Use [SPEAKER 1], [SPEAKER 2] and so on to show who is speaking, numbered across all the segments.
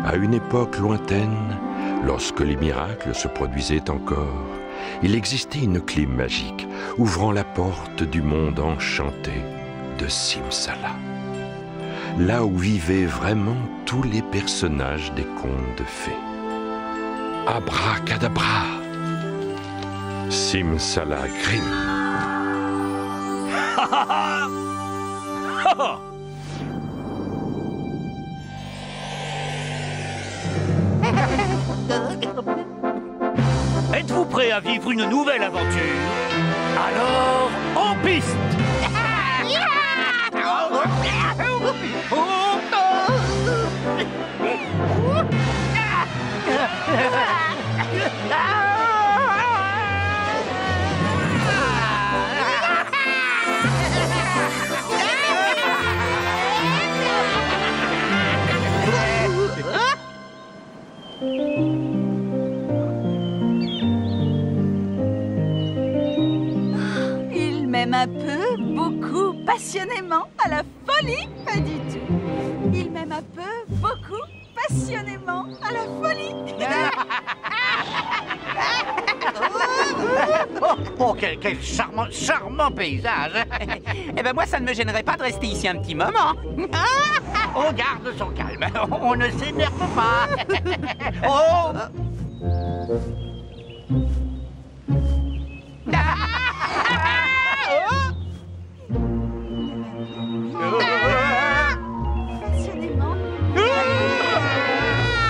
[SPEAKER 1] À une époque lointaine, lorsque les miracles se produisaient encore, il existait une clé magique ouvrant la porte du monde enchanté de Simsala. Là où vivaient vraiment tous les personnages des contes de fées. Abracadabra! Simsala Grim.
[SPEAKER 2] Êtes-vous prêt à vivre une nouvelle aventure? Alors, en piste!
[SPEAKER 3] Il m'aime un peu, beaucoup, passionnément, à la folie, pas du tout. Il m'aime un peu, beaucoup, passionnément, à la folie.
[SPEAKER 4] Quel charmant paysage.
[SPEAKER 5] Eh ben moi, ça ne me gênerait pas de rester ici un petit moment.
[SPEAKER 4] On garde son calme, on ne s'énerve pas. Oh.
[SPEAKER 3] Passionnément.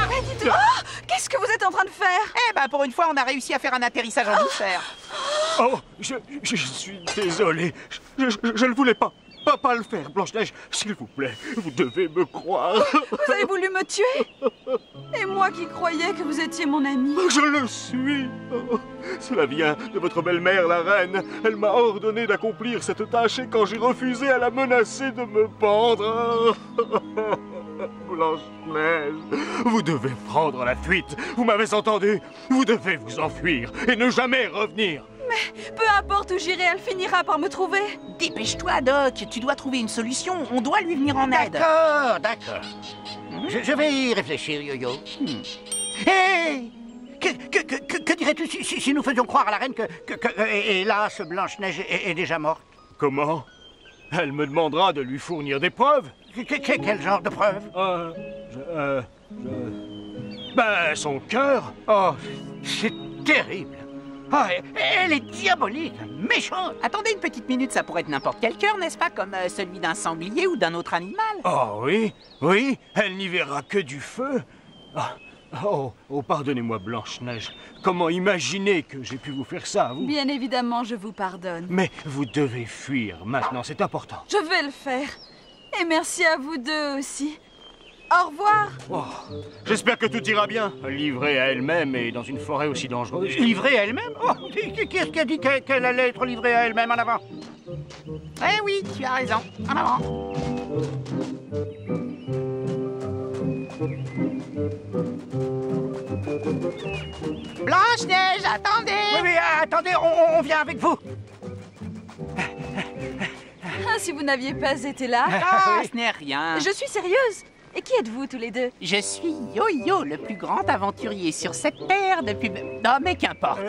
[SPEAKER 3] Pas du tout. Oh, qu'est-ce que vous êtes en train de faire?
[SPEAKER 5] Eh ben pour une fois, on a réussi à faire un atterrissage en douceur.
[SPEAKER 2] Oh, je suis désolé. Je ne voulais pas le faire, Blanche-Neige. S'il vous plaît, vous devez me croire.
[SPEAKER 3] Vous avez voulu me tuer? Et moi qui croyais que vous étiez mon ami.
[SPEAKER 2] Je le suis. Oh, cela vient de votre belle-mère, la reine. Elle m'a ordonné d'accomplir cette tâche et quand j'ai refusé, elle a menacé de me pendre. Blanche-Neige, vous devez prendre la fuite. Vous m'avez entendu? Vous devez vous enfuir et ne jamais revenir.
[SPEAKER 3] Mais peu importe où j'irai, elle finira par me trouver.
[SPEAKER 5] Dépêche-toi, Doc. Tu dois trouver une solution. On doit lui venir en aide.
[SPEAKER 4] D'accord. Je vais y réfléchir, Yo-Yo. Hé! Que dirais-tu si nous faisions croire à la reine que hélas, Blanche-Neige est déjà morte?
[SPEAKER 2] Comment? Elle me demandera de lui fournir des preuves.
[SPEAKER 4] Quel genre de preuves?
[SPEAKER 2] Ben, son cœur.
[SPEAKER 4] Oh, c'est terrible. Oh, elle est diabolique, méchante.
[SPEAKER 5] Attendez une petite minute, ça pourrait être n'importe quel cœur, n'est-ce pas? Comme celui d'un sanglier ou d'un autre animal.
[SPEAKER 2] Oh oui, oui, elle n'y verra que du feu. Oh, pardonnez-moi, Blanche-Neige. Comment imaginer que j'ai pu vous faire ça, à vous?
[SPEAKER 3] Bien évidemment, je vous pardonne.
[SPEAKER 2] Mais vous devez fuir maintenant, c'est important.
[SPEAKER 3] Je vais le faire. Et merci à vous deux aussi. Au revoir.
[SPEAKER 2] Oh, j'espère que tout ira bien. Livrée à elle-même et dans une forêt aussi dangereuse.
[SPEAKER 4] Livrée à elle-même? Oh, qui est-ce qui a dit qu'elle allait être livrée à elle-même en avant?
[SPEAKER 5] Eh oui, tu as raison. En avant. Blanche-Neige, attendez!
[SPEAKER 4] Oui, attendez, on vient avec vous.
[SPEAKER 3] Ah, si vous n'aviez pas été là.
[SPEAKER 5] Ah, ce n'est rien.
[SPEAKER 3] Je suis sérieuse. Et qui êtes-vous tous les deux?
[SPEAKER 5] Je suis Yo-Yo, le plus grand aventurier sur cette terre depuis... Non, mais qu'importe.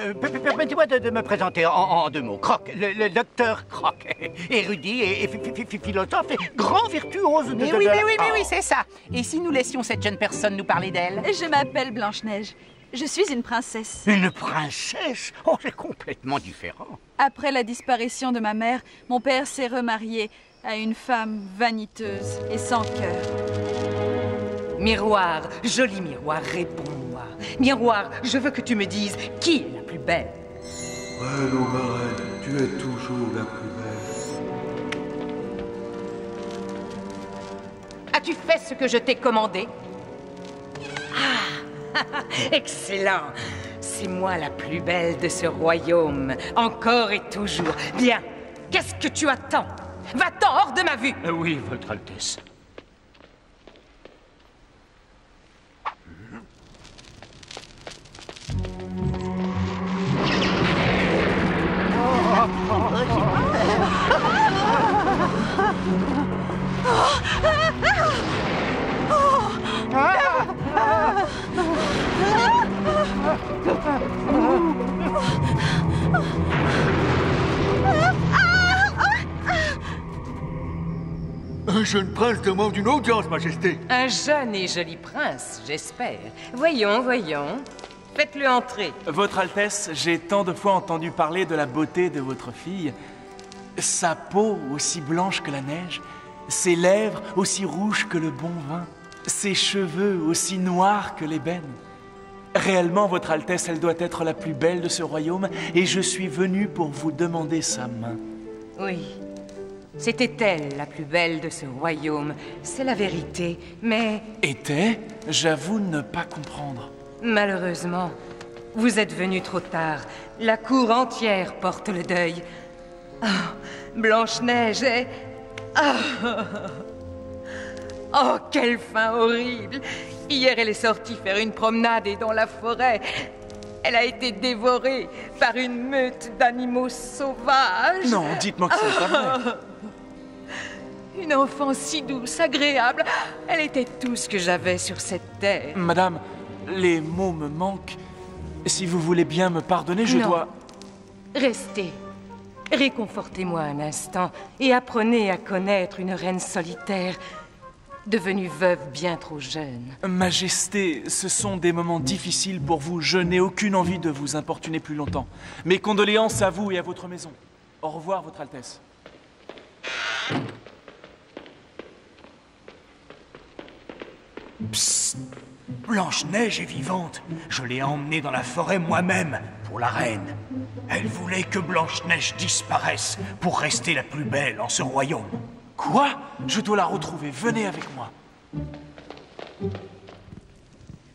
[SPEAKER 4] Permettez-moi de me présenter en deux mots. Croc, le docteur Croc. Érudit et philosophe et grand virtuose de...
[SPEAKER 5] Mais oui, c'est ça. Et si nous laissions cette jeune personne nous parler d'elle?
[SPEAKER 3] Je m'appelle Blanche-Neige. Je suis une princesse.
[SPEAKER 4] Une princesse? Oh, c'est complètement différent.
[SPEAKER 3] Après la disparition de ma mère, mon père s'est remarié à une femme vaniteuse et sans cœur.
[SPEAKER 6] Miroir, joli miroir, réponds-moi. Miroir, je veux que tu me dises qui est la plus belle.
[SPEAKER 7] Reine ou marraine, tu es toujours la plus belle.
[SPEAKER 6] As-tu fait ce que je t'ai commandé? Ah, excellent. C'est moi la plus belle de ce royaume, encore et toujours. Bien, qu'est-ce que tu attends? Va-t'en hors de ma vue!
[SPEAKER 2] Oui, Votre Altesse.
[SPEAKER 7] Un jeune prince demande une audience, Majesté.
[SPEAKER 6] Un jeune et joli prince, j'espère. Voyons, voyons. Faites-le entrer.
[SPEAKER 8] Votre Altesse, j'ai tant de fois entendu parler de la beauté de votre fille. Sa peau aussi blanche que la neige, ses lèvres aussi rouges que le bon vin, ses cheveux aussi noirs que l'ébène. Réellement, Votre Altesse, elle doit être la plus belle de ce royaume, et je suis venu pour vous demander sa main.
[SPEAKER 6] Oui, c'était elle la plus belle de ce royaume, c'est la vérité, mais
[SPEAKER 8] Était? J'avoue ne pas comprendre.
[SPEAKER 6] malheureusement, vous êtes venu trop tard. La cour entière porte le deuil. Oh, Blanche-Neige est... Oh, quelle fin horrible! Hier, elle est sortie faire une promenade et dans la forêt, elle a été dévorée par une meute d'animaux sauvages.
[SPEAKER 8] Non, dites-moi que c'est pas vrai.
[SPEAKER 6] Une enfant si douce, agréable. Elle était tout ce que j'avais sur cette terre.
[SPEAKER 8] Madame, les mots me manquent. Si vous voulez bien me pardonner, je
[SPEAKER 6] Non.
[SPEAKER 8] dois...
[SPEAKER 6] Restez. Réconfortez-moi un instant et apprenez à connaître une reine solitaire, devenue veuve bien trop jeune.
[SPEAKER 8] Majesté, ce sont des moments difficiles pour vous. Je n'ai aucune envie de vous importuner plus longtemps. Mes condoléances à vous et à votre maison. Au revoir, Votre Altesse.
[SPEAKER 4] Psst! Blanche-Neige est vivante. Je l'ai emmenée dans la forêt moi-même, pour la reine. Elle voulait que Blanche-Neige disparaisse pour rester la plus belle en ce royaume.
[SPEAKER 8] Quoi? Je dois la retrouver. Venez avec moi.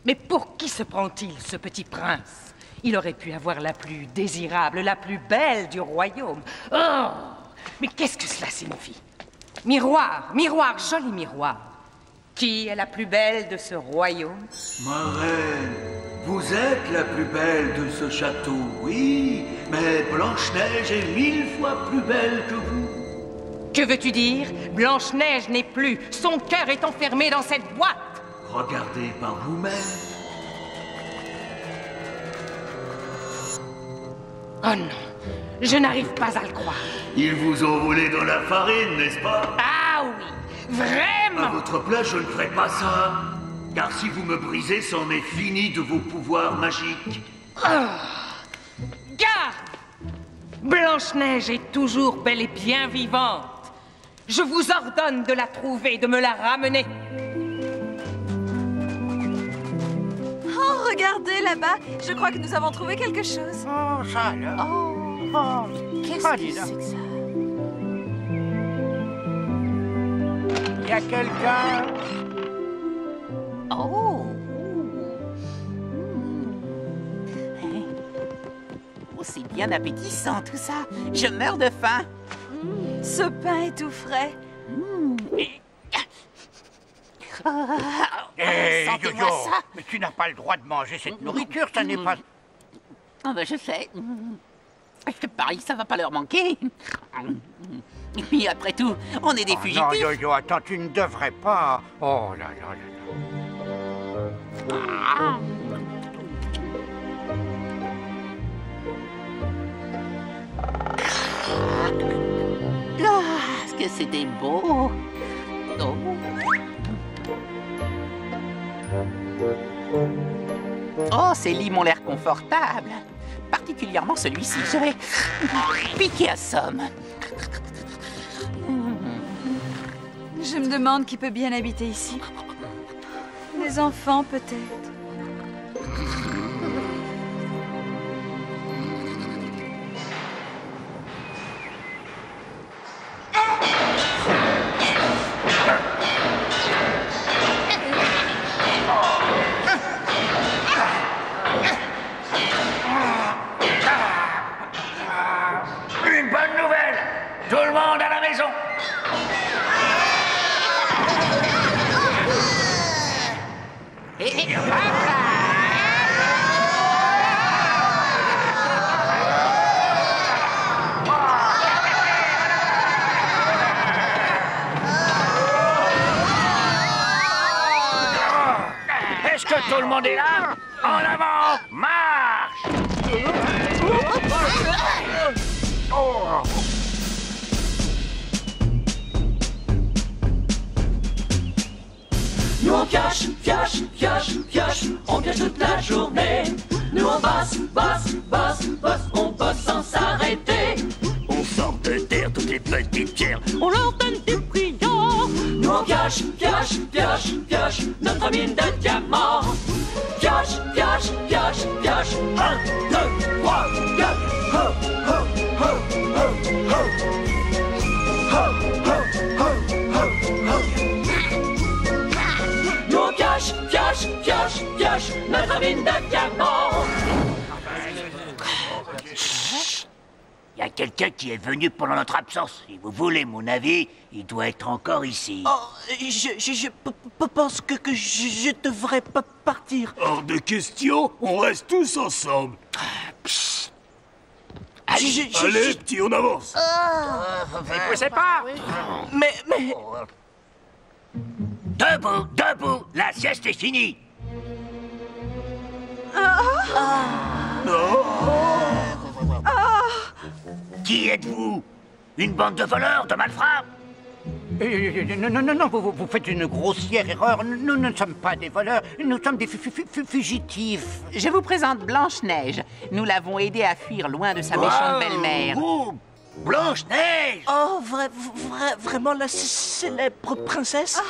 [SPEAKER 6] Mais pour qui se prend-il, ce petit prince? Il aurait pu avoir la plus désirable, la plus belle du royaume. Oh! Mais qu'est-ce que cela signifie? Miroir, miroir, joli miroir. Qui est la plus belle de ce royaume?
[SPEAKER 7] Ma reine, vous êtes la plus belle de ce château, oui, mais Blanche-Neige est 1000 fois plus belle que vous.
[SPEAKER 6] Que veux-tu dire? Blanche-Neige n'est plus. Son cœur est enfermé dans cette boîte.
[SPEAKER 7] Regardez par vous-même.
[SPEAKER 6] Oh non, je n'arrive pas à le croire.
[SPEAKER 7] Ils vous ont volé dans la farine, n'est-ce pas?
[SPEAKER 6] Ah oui,
[SPEAKER 7] À
[SPEAKER 6] vraiment.
[SPEAKER 7] votre place, je ne ferai pas ça. Car si vous me brisez, c'en est fini de vos pouvoirs magiques.
[SPEAKER 6] Garde! Blanche-Neige est toujours bel et bien vivante. Je vous ordonne de la trouver et de me la ramener.
[SPEAKER 3] Oh, regardez là-bas. Je crois que nous avons trouvé quelque chose.
[SPEAKER 4] Oh, ça alors.
[SPEAKER 3] Oh, qu'est-ce
[SPEAKER 4] Ah,
[SPEAKER 3] que
[SPEAKER 4] dis donc.
[SPEAKER 3] c'est que ça?
[SPEAKER 4] Il y a quelqu'un?
[SPEAKER 5] Oh! Oh, c'est bien appétissant tout ça. Je meurs de faim.
[SPEAKER 3] Ce pain est tout frais.
[SPEAKER 4] Hé,
[SPEAKER 5] Sentez-moi
[SPEAKER 4] Yo-Yo,
[SPEAKER 5] ça.
[SPEAKER 4] mais tu n'as pas le droit de manger cette nourriture, ça n'est pas...
[SPEAKER 5] Ah ben je sais. Je parie que ça va pas leur manquer. Et puis après tout, on est des
[SPEAKER 4] Oh, non,
[SPEAKER 5] fugitifs.
[SPEAKER 4] Yo-Yo, attends, tu ne devrais pas... Oh là là là là.
[SPEAKER 5] Ah, est-ce que c'était beau? Oh. Oh, ces lits m'ont l'air confortables. Particulièrement celui-ci. Je vais piquer à somme.
[SPEAKER 3] Je me demande qui peut bien habiter ici. Les enfants, peut-être.
[SPEAKER 4] Une bonne nouvelle! Tout le monde à la maison!
[SPEAKER 5] Et hop là!
[SPEAKER 4] Est-ce que tout le monde est là? En avant! Marche!
[SPEAKER 9] Nous on pioche, pioche, pioche, pioche, on pioche toute la journée. Nous on bosse, bosse, bosse, bosse, on bosse sans s'arrêter.
[SPEAKER 7] On sort de terre toutes les petites pierres.
[SPEAKER 9] On leur donne des brillants. Nous on pioche, pioche, pioche, pioche, notre mine de diamants. Pioche, pioche, pioche, pioche, 1, 2, 3, 4. Ho, ho, ho, ho, ho. Ho, ho, ho, ho, ho. Nous on pioche, pioche, pioche, pioche, notre mine de diamants.
[SPEAKER 7] Il y a quelqu'un qui est venu pendant notre absence. Si vous voulez mon avis, il doit être encore ici.
[SPEAKER 10] Oh, je pense que je devrais pas partir.
[SPEAKER 7] Hors de question, on reste tous ensemble. Allez, petit, on avance.
[SPEAKER 5] Ne poussez pas.
[SPEAKER 10] Mais...
[SPEAKER 7] Debout, debout, la sieste est finie. Qui êtes-vous? Une bande de voleurs, de malfrats?
[SPEAKER 4] Non, vous faites une grossière erreur. Nous ne sommes pas des voleurs, nous sommes des fugitifs.
[SPEAKER 5] Je vous présente Blanche-Neige. Nous l'avons aidée à fuir loin de sa méchante belle-mère.
[SPEAKER 7] Oh, Blanche-Neige!
[SPEAKER 10] Oh, vraiment la célèbre princesse?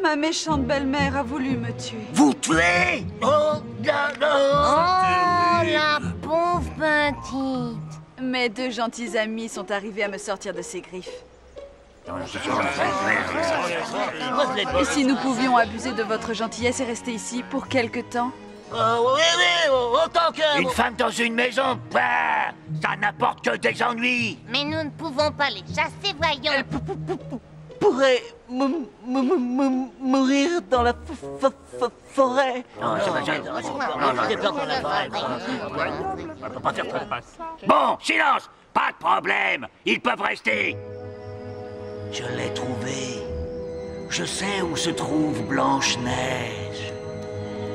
[SPEAKER 3] Ma méchante belle-mère a voulu me tuer.
[SPEAKER 7] Vous tuez? Oh, là,
[SPEAKER 11] Oh, la pauvre petite.
[SPEAKER 3] Mes deux gentils amis sont arrivés à me sortir de ses griffes. Et si nous pouvions abuser de votre gentillesse et rester ici pour quelque temps?
[SPEAKER 7] Oui, autant que... Une femme dans une maison, bah, ça n'apporte que des ennuis.
[SPEAKER 11] Mais nous ne pouvons pas les chasser, voyons.
[SPEAKER 10] Pourrait mourir dans la forêt.
[SPEAKER 7] Bon, silence, pas de problème, ils peuvent rester. Je l'ai trouvée. Je sais où se trouve Blanche-Neige.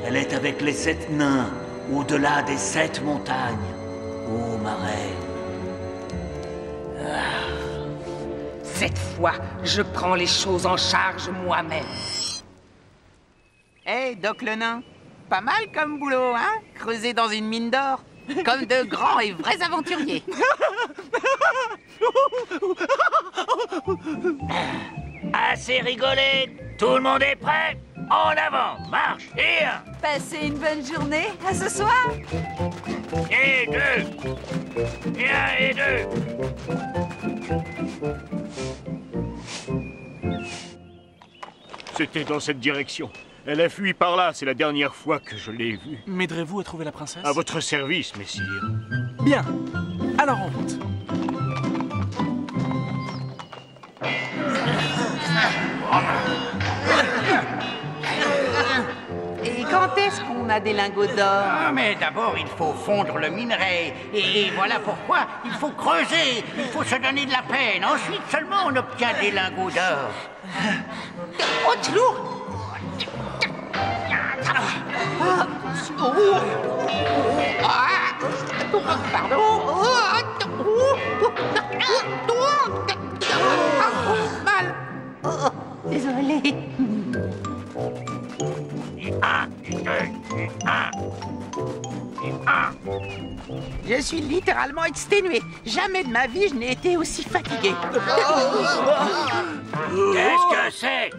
[SPEAKER 7] Elle est avec les 7 nains, au-delà des 7 montagnes. Oh, ma reine.
[SPEAKER 6] Cette fois, je prends les choses en charge moi-même.
[SPEAKER 5] Hé, Doc le nain, pas mal comme boulot, hein? Creuser dans une mine d'or, comme de grands et vrais aventuriers.
[SPEAKER 7] Assez rigolé, tout le monde est prêt? En avant, marche, et 1.
[SPEAKER 3] Passez une bonne journée, à ce soir.
[SPEAKER 7] Et 2. Et 1 et 2.
[SPEAKER 2] C'était dans cette direction. Elle a fui par là, c'est la dernière fois que je l'ai vue.
[SPEAKER 8] M'aiderez-vous à trouver la princesse?
[SPEAKER 2] À votre service, messire.
[SPEAKER 8] Bien. Alors on monte.
[SPEAKER 5] Et quand est-ce qu'on a des lingots d'or?
[SPEAKER 4] Ah, mais d'abord, il faut fondre le minerai. Et voilà pourquoi il faut creuser. Il faut se donner de la peine. Ensuite seulement, on obtient des lingots d'or.
[SPEAKER 5] Oh, c'est lourd! Pardon! Mal! Désolé.
[SPEAKER 7] 1, 2, 1.
[SPEAKER 5] Je suis littéralement exténué. Jamais de ma vie je n'ai été aussi fatigué.
[SPEAKER 7] Qu'est-ce que c'est?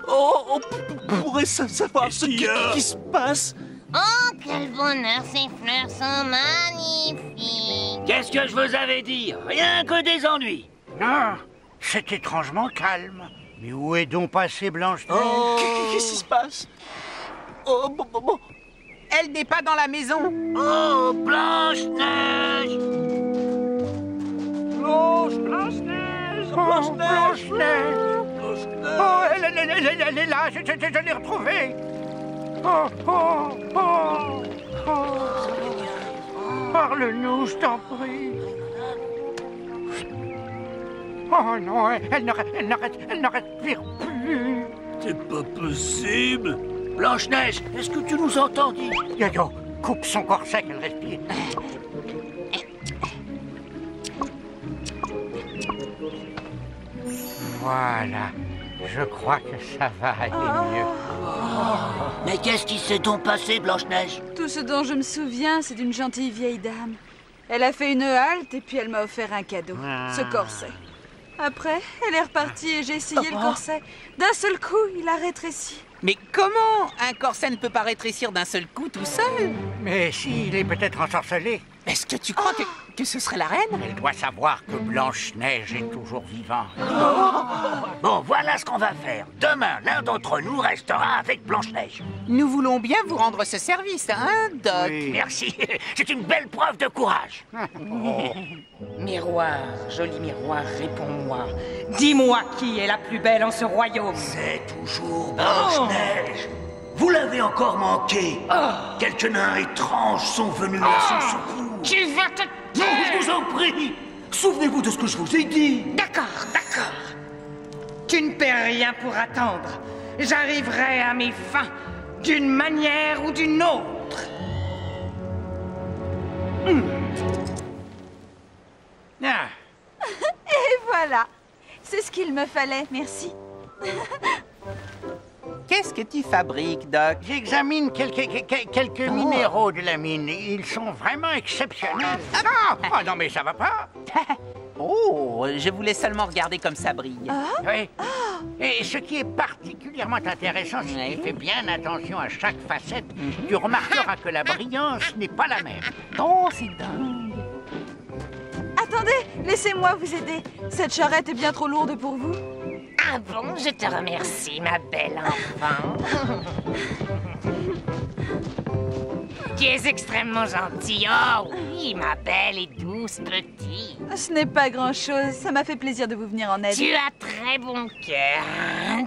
[SPEAKER 10] Oh, on pourrait savoir ce qui se passe.
[SPEAKER 11] Oh, quel bonheur, ces fleurs sont magnifiques.
[SPEAKER 7] Qu'est-ce que je vous avais dit? Rien que des ennuis.
[SPEAKER 4] Ah, c'est étrangement calme. Mais où est donc passée Blanche-Neige?
[SPEAKER 10] Oh, qu'est-ce qui se passe? Oh, bon.
[SPEAKER 5] Elle n'est pas dans la maison.
[SPEAKER 7] Oh, Blanche-Neige!
[SPEAKER 4] Blanche-Neige! Oh, elle est là, je l'ai retrouvée. Parle-nous, je t'en prie. Oh non, elle ne respire plus.
[SPEAKER 7] C'est pas possible. Blanche-Neige, est-ce que tu nous entends dire?
[SPEAKER 4] Yo-yo, coupe son corset qu'elle respire. Voilà. Je crois que ça va aller mieux.
[SPEAKER 7] Mais qu'est-ce qui s'est donc passé, Blanche-Neige?
[SPEAKER 3] Tout ce dont je me souviens, c'est d'une gentille vieille dame. Elle a fait une halte et puis elle m'a offert un cadeau, ce corset. Après, elle est repartie et j'ai essayé le corset. D'un seul coup, il a rétréci.
[SPEAKER 5] Mais comment un corset ne peut pas rétrécir d'un seul coup tout seul?
[SPEAKER 4] Mais s'il est peut-être ensorcelé.
[SPEAKER 5] Est-ce que tu crois que ce serait la reine?
[SPEAKER 4] Elle doit savoir que Blanche-Neige est toujours vivante.
[SPEAKER 7] Bon, voilà ce qu'on va faire. Demain, l'un d'entre nous restera avec Blanche-Neige.
[SPEAKER 5] Nous voulons bien vous rendre ce service, hein, Doc?
[SPEAKER 4] Oui.
[SPEAKER 7] Merci, c'est une belle preuve de courage.
[SPEAKER 6] Miroir, joli miroir, réponds-moi. Dis-moi qui est la plus belle en ce royaume.
[SPEAKER 7] C'est toujours Blanche-Neige. Vous l'avez encore manqué. Quelques nains étranges sont venus à son secours.
[SPEAKER 6] Tu vas te
[SPEAKER 7] Non, je vous en prie. Souvenez-vous de ce que je vous ai dit.
[SPEAKER 6] D'accord. Tu ne perds rien pour attendre. J'arriverai à mes fins, d'une manière ou d'une autre.
[SPEAKER 3] Et voilà. C'est ce qu'il me fallait, merci.
[SPEAKER 5] Qu'est-ce que tu fabriques, Doc?
[SPEAKER 4] J'examine quelques minéraux de la mine. Ils sont vraiment exceptionnels. Non, mais ça va pas.
[SPEAKER 5] Oh, je voulais seulement regarder comme ça brille.
[SPEAKER 4] Oui. Et ce qui est particulièrement intéressant, si tu fais bien attention à chaque facette, tu remarqueras que la brillance n'est pas la même.
[SPEAKER 5] Oh, c'est dingue.
[SPEAKER 3] Attendez, laissez-moi vous aider. Cette charrette est bien trop lourde pour vous.
[SPEAKER 11] Ah bon, je te remercie, ma belle enfant. Tu es extrêmement gentille. Oh oui, ma belle et douce petite.
[SPEAKER 3] Ce n'est pas grand-chose. Ça m'a fait plaisir de vous venir en aide.
[SPEAKER 11] Tu as très bon cœur.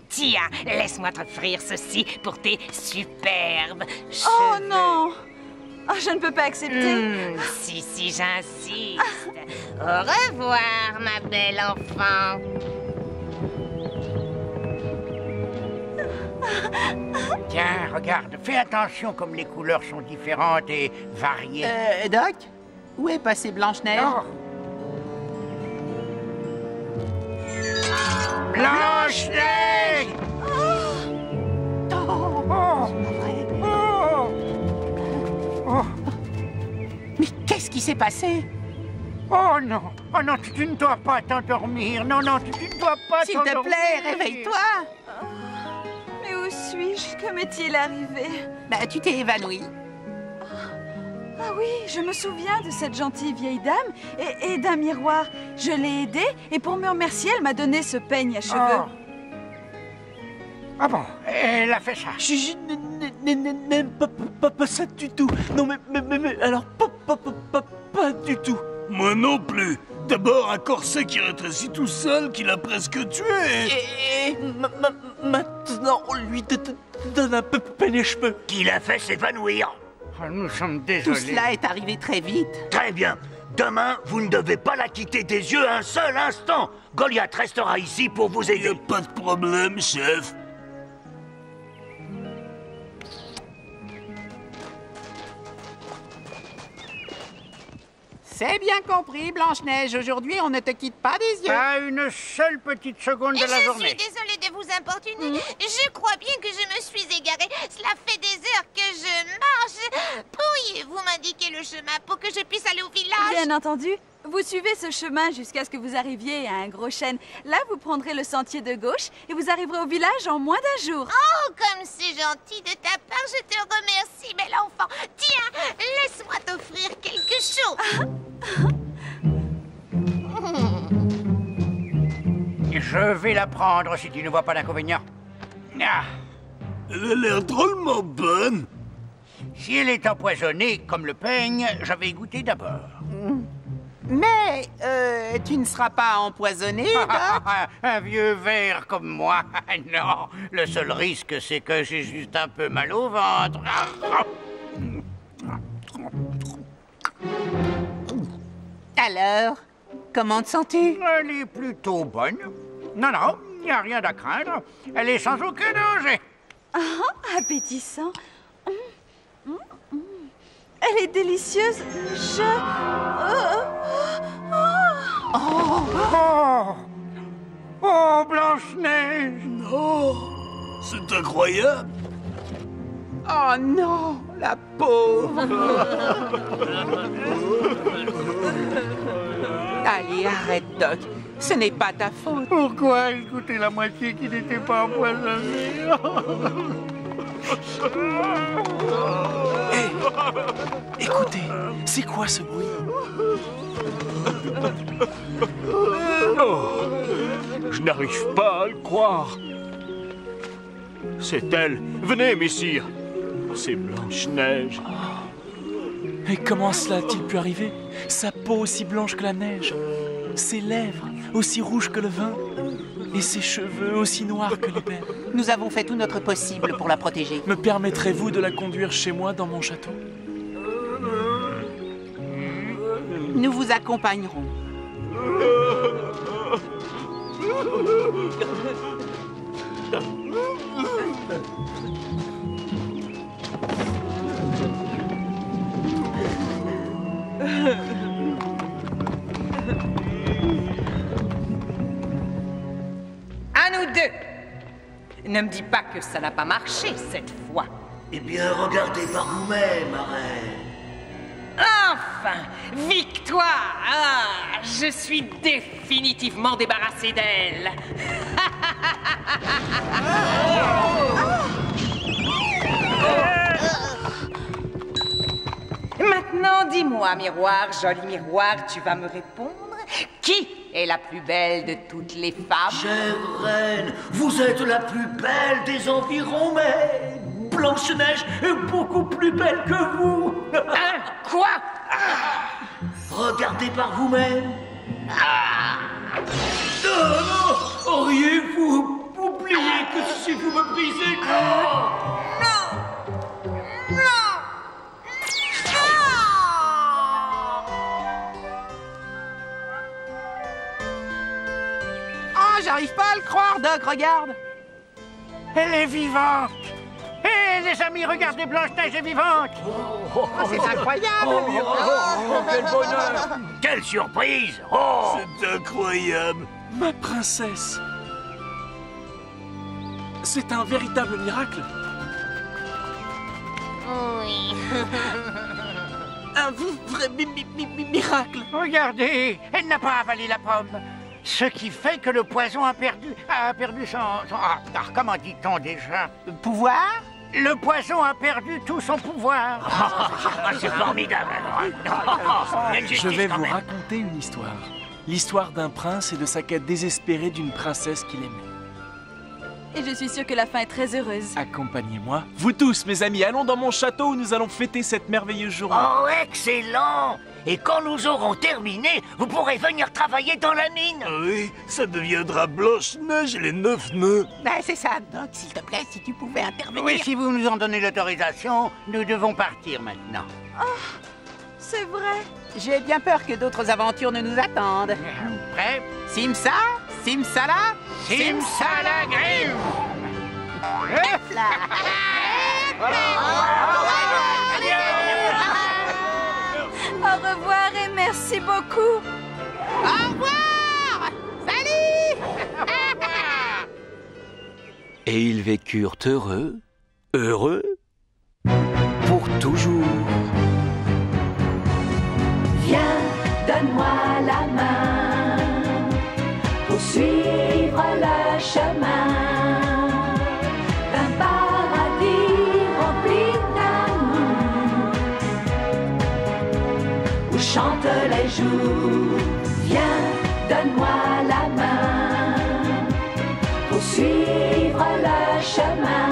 [SPEAKER 11] Tiens, laisse-moi t'offrir ceci pour tes superbes cheveux.
[SPEAKER 3] Oh non! Oh, je ne peux pas accepter.
[SPEAKER 11] Si, j'insiste. Au revoir, ma belle enfant.
[SPEAKER 4] Tiens, regarde, fais attention comme les couleurs sont différentes et variées.
[SPEAKER 5] Doc, où est passée Blanche-Neige?
[SPEAKER 4] Blanche-Neige!
[SPEAKER 5] Mais qu'est-ce qui s'est passé?
[SPEAKER 4] Oh non, tu ne dois pas t'endormir. Non, tu ne dois pas
[SPEAKER 5] S'il
[SPEAKER 4] t'endormir.
[SPEAKER 5] te plaît, réveille-toi.
[SPEAKER 3] Mais où suis-je? Que m'est-il arrivé?
[SPEAKER 5] Bah, tu t'es évanoui.
[SPEAKER 3] Ah oui, je me souviens de cette gentille vieille dame et d'un miroir. Je l'ai aidée et pour me remercier, elle m'a donné ce peigne à cheveux.
[SPEAKER 4] Ah bon, elle a fait ça.
[SPEAKER 10] Je n'aime pas ça du tout. Non, mais alors, pas du tout.
[SPEAKER 2] Moi non plus. D'abord, un corset qui rétrécit tout seul, qui l'a presque tué.
[SPEAKER 10] Et maintenant, on lui donne un peu les cheveux.
[SPEAKER 7] Qui l'a fait s'évanouir.
[SPEAKER 4] Nous sommes
[SPEAKER 5] Tout
[SPEAKER 4] désolés.
[SPEAKER 5] cela est arrivé très vite.
[SPEAKER 7] Très bien. Demain, vous ne devez pas la quitter des yeux un seul instant. Goliath restera ici pour vous
[SPEAKER 2] Il n'y
[SPEAKER 7] aider.
[SPEAKER 2] a pas de problème, chef.
[SPEAKER 5] C'est bien compris, Blanche-Neige. Aujourd'hui, on ne te quitte pas des yeux.
[SPEAKER 4] Pas une seule petite seconde de la
[SPEAKER 11] Je
[SPEAKER 4] journée.
[SPEAKER 11] suis désolée de vous importuner. Je crois bien que je me suis égarée. Cela fait des heures que je marche. Pourriez-vous m'indiquer le chemin pour que je puisse aller au village?
[SPEAKER 3] Bien entendu. Vous suivez ce chemin jusqu'à ce que vous arriviez à un gros chêne. Là, vous prendrez le sentier de gauche et vous arriverez au village en moins d'un jour.
[SPEAKER 11] Oh, comme c'est gentil de ta part, je te remercie, bel enfant. Tiens, laisse-moi t'offrir quelque chose.
[SPEAKER 4] Je vais la prendre si tu ne vois pas d'inconvénient. Ah,
[SPEAKER 2] Elle a l'air drôlement bonne.
[SPEAKER 4] si elle est empoisonnée comme le peigne, je vais y goûter d'abord.
[SPEAKER 5] Mais, tu ne seras pas empoisonné, Doc?
[SPEAKER 4] Un vieux verre comme moi. Non, le seul risque, c'est que j'ai juste un peu mal au ventre.
[SPEAKER 5] Alors, comment te sens-tu?
[SPEAKER 4] Elle est plutôt bonne. Non, il n'y a rien à craindre. Elle est sans aucun danger.
[SPEAKER 3] Ah, appétissant. Elle est délicieuse.
[SPEAKER 4] Oh, Blanche-Neige.
[SPEAKER 10] Oh, c'est incroyable.
[SPEAKER 5] Oh non, la pauvre. Allez, arrête, Doc. Ce n'est pas ta faute.
[SPEAKER 4] Pourquoi écouter la moitié qui n'était pas empoisonnée?
[SPEAKER 8] Hé, écoutez, c'est quoi ce bruit?
[SPEAKER 2] Oh, je n'arrive pas à le croire. C'est elle. Venez, messire. C'est Blanche-Neige.
[SPEAKER 8] Et comment cela a-t-il pu arriver? Sa peau aussi blanche que la neige, ses lèvres aussi rouges que le vin, et ses cheveux aussi noirs que l'ébène.
[SPEAKER 5] Nous avons fait tout notre possible pour la protéger.
[SPEAKER 8] Me permettrez-vous de la conduire chez moi dans mon château?
[SPEAKER 5] Nous vous accompagnerons.
[SPEAKER 6] À nous deux! Ne me dis pas que ça n'a pas marché cette fois.
[SPEAKER 7] Eh bien, regardez par vous-même, reine.
[SPEAKER 6] Enfin! Victoire! Ah, je suis définitivement débarrassé d'elle. Maintenant, dis-moi, miroir, joli miroir, tu vas me répondre. Qui est la plus belle de toutes les femmes?
[SPEAKER 7] Chère reine, vous êtes la plus belle des environs, mais Blanche-Neige est beaucoup plus belle que vous.
[SPEAKER 6] Hein? Quoi?
[SPEAKER 7] Regardez par vous-même. Non, auriez-vous oublié que si vous me brisez...
[SPEAKER 5] Oh, j'arrive pas à le croire, Doc, regarde.
[SPEAKER 4] Elle est vivante. Hé, les amis, regardez, Blanche-Neige est vivante.
[SPEAKER 5] C'est incroyable.
[SPEAKER 7] Quel bonheur! Quelle surprise! Oh!
[SPEAKER 10] C'est incroyable.
[SPEAKER 8] Ma princesse! C'est un véritable miracle.
[SPEAKER 11] Oui.
[SPEAKER 10] Un vrai miracle.
[SPEAKER 4] Regardez, elle n'a pas avalé la pomme. Ce qui fait que le poison a perdu son... comment dit-on déjà?
[SPEAKER 5] Pouvoir?
[SPEAKER 4] Le poison a perdu tout son pouvoir.
[SPEAKER 7] C'est formidable!
[SPEAKER 8] Je vais vous raconter une histoire. L'histoire d'un prince et de sa quête désespérée d'une princesse qu'il aimait.
[SPEAKER 3] Et je suis sûre que la fin est très heureuse.
[SPEAKER 8] Accompagnez-moi. Vous tous, mes amis, allons dans mon château où nous allons fêter cette merveilleuse journée.
[SPEAKER 7] Oh, excellent! Et quand nous aurons terminé, vous pourrez venir travailler dans la mine.
[SPEAKER 10] Oui, ça deviendra Blanche-Neige et les 9 nœuds.
[SPEAKER 5] Ben, c'est ça, Doc, s'il te plaît, si tu pouvais intervenir.
[SPEAKER 4] Oui, si vous nous en donnez l'autorisation, nous devons partir maintenant.
[SPEAKER 3] C'est vrai.
[SPEAKER 5] J'ai bien peur que d'autres aventures ne nous attendent.
[SPEAKER 4] Prêt?
[SPEAKER 5] Simsa, Simsala,
[SPEAKER 4] Simsalagrim!
[SPEAKER 3] Au revoir et merci beaucoup.
[SPEAKER 5] Au revoir! Salut!
[SPEAKER 12] Et ils vécurent heureux, pour toujours.
[SPEAKER 9] Viens, donne-moi la main pour suivre le chemin d'un paradis rempli d'amour où chantent les jours. Viens, donne-moi la main pour suivre le chemin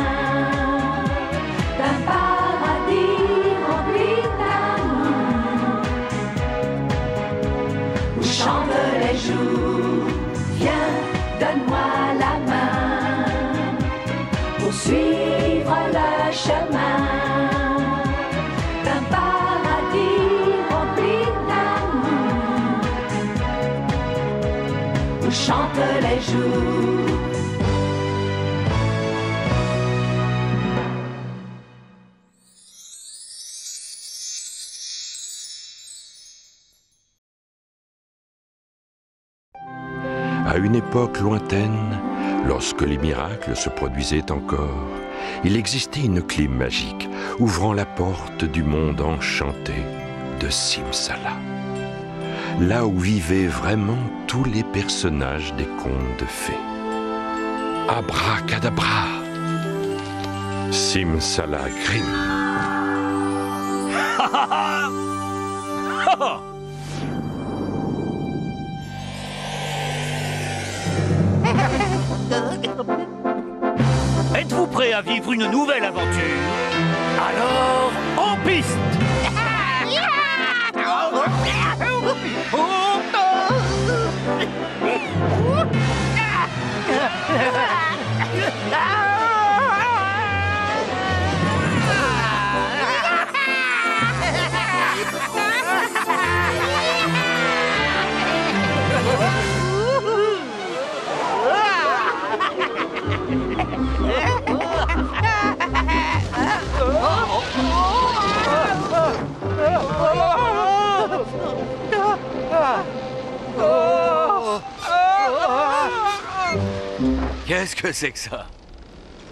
[SPEAKER 9] d'un paradis rempli d'amour où chantent les jours. Viens, donne-moi la main pour suivre le chemin d'un paradis rempli d'amour où chantent les jours.
[SPEAKER 1] À une époque lointaine, Lorsque les miracles se produisaient encore, il existait une clé magique ouvrant la porte du monde enchanté de Simsala. Là où vivaient vraiment tous les personnages des contes de fées. Abracadabra! Simsala Grimm.
[SPEAKER 7] Êtes-vous prêt à vivre une nouvelle aventure? Alors, en piste!
[SPEAKER 12] Qu'est-ce que c'est que ça?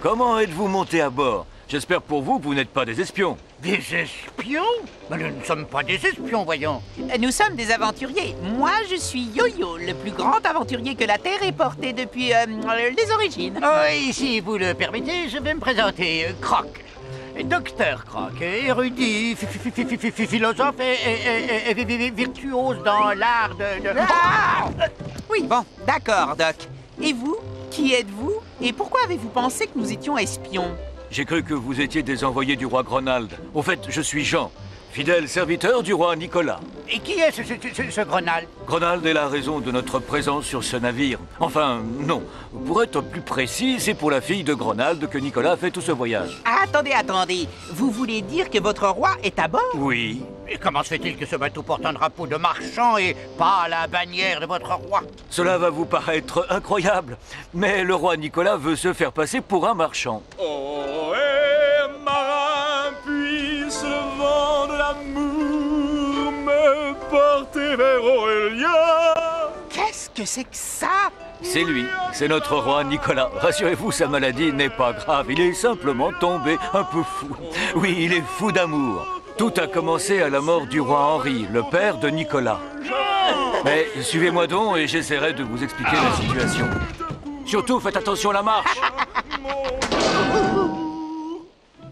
[SPEAKER 12] Comment êtes-vous monté à bord? J'espère pour vous que vous n'êtes pas des espions.
[SPEAKER 4] Des espions? Mais nous ne sommes pas des espions, voyons.
[SPEAKER 5] Nous sommes des aventuriers. Moi, je suis Yo-Yo, le plus grand aventurier que la Terre ait porté depuis les origines.
[SPEAKER 4] Oui, si vous le permettez, je vais me présenter. Croc. Docteur Croc, érudit, philosophe et virtuose dans l'art de...
[SPEAKER 5] Oui, bon, d'accord, Doc. Et vous? Qui êtes-vous? Et pourquoi avez-vous pensé que nous étions espions?
[SPEAKER 12] J'ai cru que vous étiez des envoyés du roi Gronald. Au fait, je suis Jean, fidèle serviteur du roi Nicolas.
[SPEAKER 4] Et qui est ce Gronald?
[SPEAKER 12] Gronald est la raison de notre présence sur ce navire. Enfin, non. Pour être plus précis, c'est pour la fille de Gronald que Nicolas a fait tout ce voyage.
[SPEAKER 5] Attendez. Vous voulez dire que votre roi est à bord?
[SPEAKER 12] Oui.
[SPEAKER 4] Et comment se fait-il que ce bateau porte un drapeau de marchand et pas la bannière de votre roi?
[SPEAKER 12] Cela va vous paraître incroyable, mais le roi Nicolas veut se faire passer pour un marchand.
[SPEAKER 2] Oh, marin, puisse le vent de l'amour me porter vers Aurélia.
[SPEAKER 5] Qu'est-ce que c'est que ça?
[SPEAKER 12] C'est lui, c'est notre roi Nicolas. Rassurez-vous, sa maladie n'est pas grave, il est simplement tombé un peu fou. Oui, il est fou d'amour. Tout a commencé à la mort du roi Henri, le père de Nicolas. Mais suivez-moi donc et j'essaierai de vous expliquer la situation. Surtout, faites attention à la marche.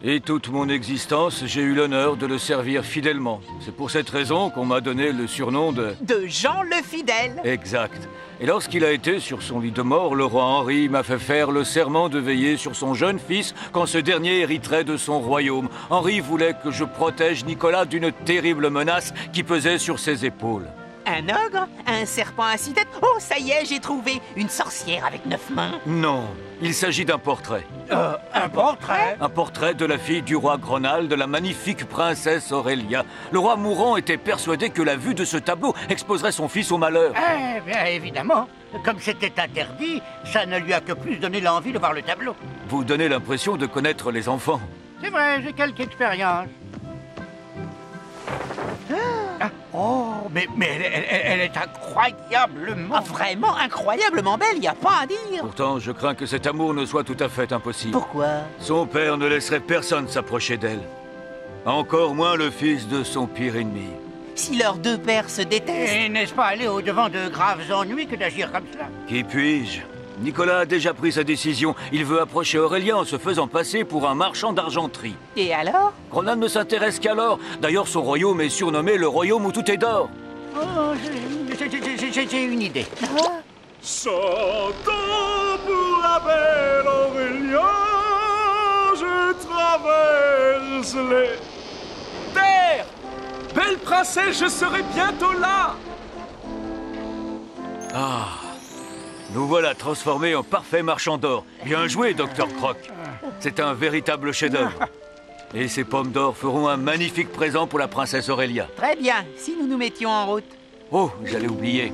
[SPEAKER 12] Et toute mon existence, j'ai eu l'honneur de le servir fidèlement. C'est pour cette raison qu'on m'a donné le surnom de
[SPEAKER 5] Jean le Fidèle.
[SPEAKER 12] Exact. Et lorsqu'il a été sur son lit de mort, le roi Henri m'a fait faire le serment de veiller sur son jeune fils quand ce dernier hériterait de son royaume. Henri voulait que je protège Nicolas d'une terrible menace qui pesait sur ses épaules.
[SPEAKER 5] Un ogre? Un serpent à 6 têtes? Oh, ça y est, j'ai trouvé! Une sorcière avec 9 mains?
[SPEAKER 12] Non, il s'agit d'un portrait.
[SPEAKER 4] Un portrait?
[SPEAKER 12] Un portrait de la fille du roi Gronald, de la magnifique princesse Aurélia. Le roi mourant était persuadé que la vue de ce tableau exposerait son fils au malheur.
[SPEAKER 4] Eh bien, évidemment. Comme c'était interdit, ça ne lui a que plus donné l'envie de voir le tableau.
[SPEAKER 12] Vous donnez l'impression de connaître les enfants.
[SPEAKER 4] C'est vrai, j'ai quelque expérience. Oh, mais elle est incroyablement...
[SPEAKER 5] Ah, vraiment incroyablement belle, y a pas à dire.
[SPEAKER 12] Pourtant, je crains que cet amour ne soit tout à fait impossible.
[SPEAKER 5] Pourquoi?
[SPEAKER 12] Son père ne laisserait personne s'approcher d'elle. Encore moins le fils de son pire ennemi.
[SPEAKER 5] Si leurs deux pères se détestent...
[SPEAKER 4] Et n'est-ce pas aller au-devant de graves ennuis que d'agir comme cela?
[SPEAKER 12] Qui puis-je? Nicolas a déjà pris sa décision. Il veut approcher Aurélia en se faisant passer pour un marchand d'argenterie.
[SPEAKER 5] Et alors?
[SPEAKER 12] Gronald ne s'intéresse qu'à l'or. D'ailleurs, son royaume est surnommé le royaume où tout est d'or.
[SPEAKER 4] Oh, j'ai une idée.
[SPEAKER 2] Chantant pour la belle Aurélia, je traverse les
[SPEAKER 8] Terre! Belle princesse, je serai bientôt là!
[SPEAKER 12] Ah, nous voilà transformés en parfait marchand d'or. Bien joué, Docteur Croc. C'est un véritable chef-d'œuvre. Et ces pommes d'or feront un magnifique présent pour la princesse Aurélia.
[SPEAKER 5] Très bien, si nous nous mettions en route.
[SPEAKER 12] Oh, j'allais oublier.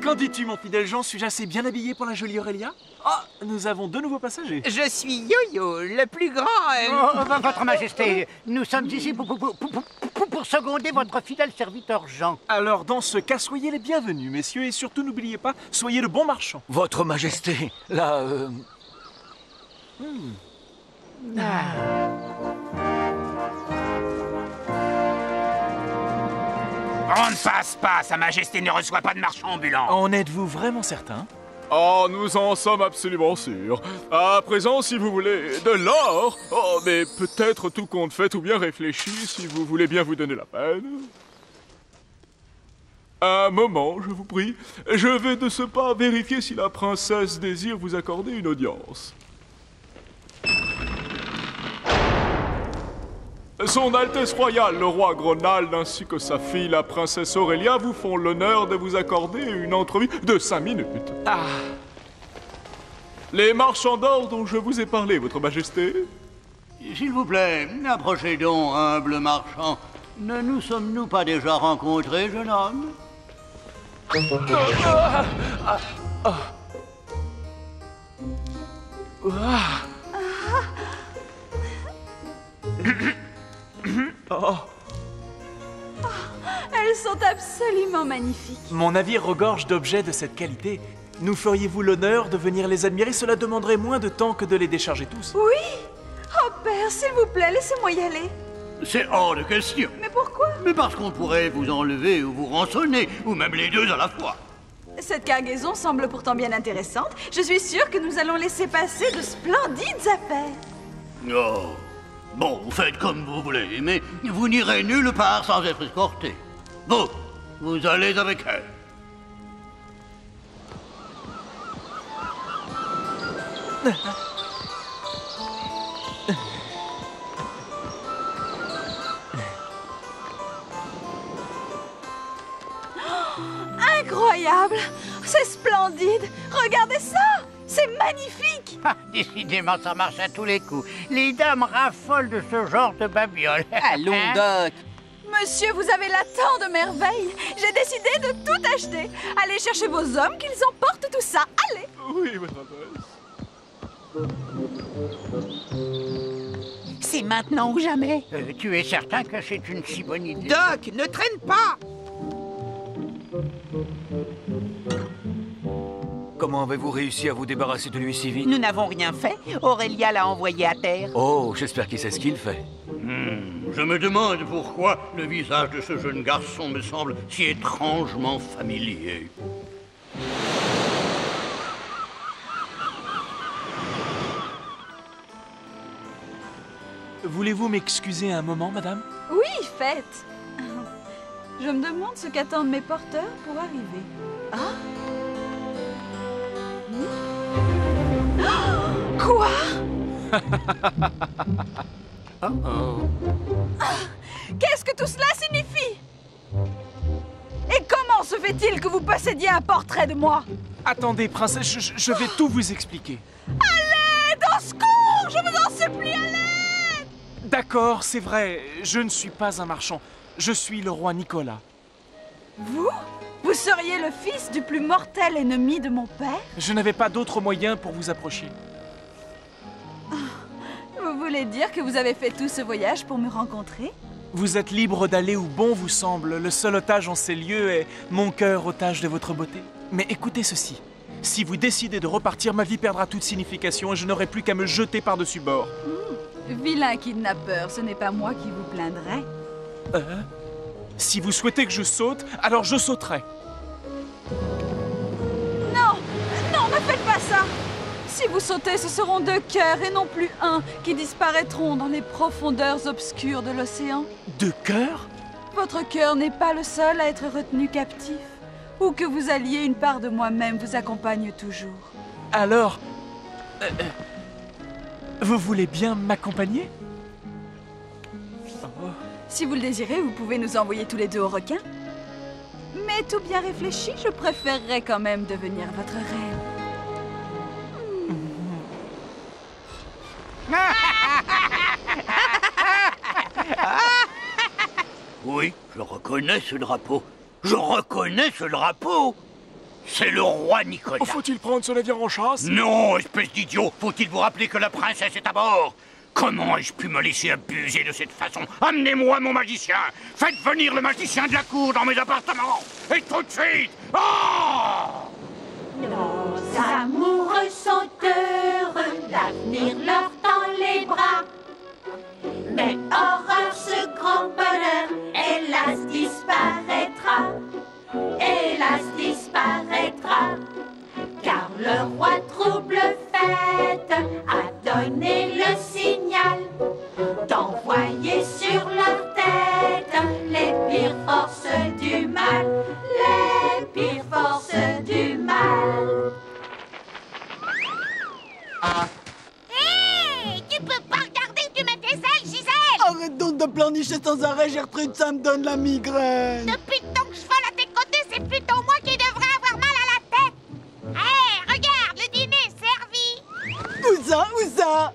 [SPEAKER 8] Qu'en dis-tu, mon fidèle Jean? Suis-je assez bien habillé pour la jolie Aurélia? Ah, nous avons 2 nouveaux passagers.
[SPEAKER 4] Je suis Yo-Yo, le plus grand... Votre Majesté, nous sommes ici pour seconder votre fidèle serviteur Jean.
[SPEAKER 8] Alors, dans ce cas, soyez les bienvenus, messieurs, et surtout, n'oubliez pas, soyez de bons marchands.
[SPEAKER 12] Votre Majesté, là...
[SPEAKER 7] On ne passe pas, Sa Majesté ne reçoit pas de marchands ambulants.
[SPEAKER 8] En êtes-vous vraiment certain?
[SPEAKER 2] Oh, nous en sommes absolument sûrs. À présent, si vous voulez de l'or, oh, mais peut-être tout compte fait ou bien réfléchi, si vous voulez bien vous donner la peine. Un moment, je vous prie. Je vais de ce pas vérifier si la princesse désire vous accorder une audience. Son Altesse Royale, le roi Gronald, ainsi que sa fille, la princesse Aurélia, vous font l'honneur de vous accorder une entrevue de 5 minutes.
[SPEAKER 8] Ah.
[SPEAKER 2] Les marchands d'or dont je vous ai parlé, votre Majesté.
[SPEAKER 4] S'il vous plaît, approchez donc, humble marchand. Ne nous sommes-nous pas déjà rencontrés, jeune homme?
[SPEAKER 8] Oh.
[SPEAKER 3] Elles sont absolument magnifiques.
[SPEAKER 8] Mon navire regorge d'objets de cette qualité. Nous feriez-vous l'honneur de venir les admirer? Cela demanderait moins de temps que de les décharger tous.
[SPEAKER 3] Oui. Oh, père, s'il vous plaît, laissez-moi y aller.
[SPEAKER 4] C'est hors de question.
[SPEAKER 3] Mais pourquoi?
[SPEAKER 4] Mais parce qu'on pourrait vous enlever ou vous rançonner, ou même les deux à la fois.
[SPEAKER 3] Cette cargaison semble pourtant bien intéressante. Je suis sûre que nous allons laisser passer de splendides affaires.
[SPEAKER 4] Oh. Bon, faites comme vous voulez, mais vous n'irez nulle part sans être escorté. Vous allez avec elle.
[SPEAKER 3] Incroyable! C'est splendide! Regardez ça! C'est magnifique!
[SPEAKER 4] Ah, décidément, ça marche à tous les coups. Les dames raffolent de ce genre de babiole.
[SPEAKER 5] Allons, Doc.
[SPEAKER 3] Monsieur, vous avez là tant de merveilles. J'ai décidé de tout acheter. Allez chercher vos hommes, qu'ils emportent tout ça. Allez!
[SPEAKER 2] Oui, votre Altesse.
[SPEAKER 5] C'est maintenant ou jamais.
[SPEAKER 4] Tu es certain que c'est une si bonne idée?
[SPEAKER 5] Doc, ne traîne pas!
[SPEAKER 12] Comment avez-vous réussi à vous débarrasser de lui si vite?
[SPEAKER 5] Nous n'avons rien fait. Aurélia l'a envoyé à terre.
[SPEAKER 12] Oh, j'espère qu'il sait ce qu'il fait.
[SPEAKER 4] Je me demande pourquoi le visage de ce jeune garçon me semble si étrangement familier.
[SPEAKER 8] Voulez-vous m'excuser un moment, madame?
[SPEAKER 3] Oui, faites. Je me demande ce qu'attendent mes porteurs pour arriver. Ah? Quoi? Qu'est-ce que tout cela signifie? Et comment se fait-il que vous possédiez un portrait de moi?
[SPEAKER 8] Attendez, princesse, je vais tout vous expliquer.
[SPEAKER 3] À l'aide! Au secours! Je vous en supplie, à l'aide!
[SPEAKER 8] D'accord, c'est vrai, je ne suis pas un marchand. Je suis le roi Nicolas.
[SPEAKER 3] Vous? Vous seriez le fils du plus mortel ennemi de mon père?
[SPEAKER 8] Je n'avais pas d'autre moyen pour vous approcher.
[SPEAKER 3] Vous voulez dire que vous avez fait tout ce voyage pour me rencontrer?
[SPEAKER 8] Vous êtes libre d'aller où bon vous semble. Le seul otage en ces lieux est mon cœur otage de votre beauté. Mais écoutez ceci. Si vous décidez de repartir, ma vie perdra toute signification et je n'aurai plus qu'à me jeter par-dessus bord.
[SPEAKER 3] Vilain kidnappeur, ce n'est pas moi qui vous plaindrai.
[SPEAKER 8] Si vous souhaitez que je saute, alors je sauterai.
[SPEAKER 3] Non! Non, ne faites pas ça! Si vous sautez, ce seront 2 cœurs et non plus un qui disparaîtront dans les profondeurs obscures de l'océan.
[SPEAKER 8] 2 cœurs?
[SPEAKER 3] Votre cœur n'est pas le seul à être retenu captif. Où que vous alliez, une part de moi-même vous accompagne toujours.
[SPEAKER 8] Alors... vous voulez bien m'accompagner?
[SPEAKER 3] Si vous le désirez, vous pouvez nous envoyer tous les 2 au requin. Mais tout bien réfléchi, je préférerais quand même devenir votre reine.
[SPEAKER 4] Oui, je reconnais ce drapeau. Je reconnais ce drapeau.
[SPEAKER 7] C'est le roi Nicolas.
[SPEAKER 2] Faut-il prendre ce navire en chasse?
[SPEAKER 7] Non, espèce d'idiot. Faut-il vous rappeler que la princesse est à bord? Comment ai-je pu me laisser abuser de cette façon? Amenez-moi mon magicien. Faites venir le magicien de la cour dans mes appartements. Et tout de suite. Oh!
[SPEAKER 9] Nos amoureux sont heureux, l'avenir leur tend les bras. Mais horreur, ce grand bonheur, hélas, disparaîtra. Hélas, disparaîtra. Car le roi trouble fête a donné le signal d'envoyer sur leur tête les pires forces du mal. Les pires forces du mal.
[SPEAKER 11] Hé, tu peux pas regarder que tu mets tes ailes, Gisèle!
[SPEAKER 13] Arrête donc de pleurnicher sans arrêt, Gertrude, ça me donne la migraine.
[SPEAKER 11] Depuis le temps que je vole à tes côtés, c'est plutôt moi qui devrais avoir mal à la tête. Hé, regarde, le dîner est servi.
[SPEAKER 13] Où ça? Où ça?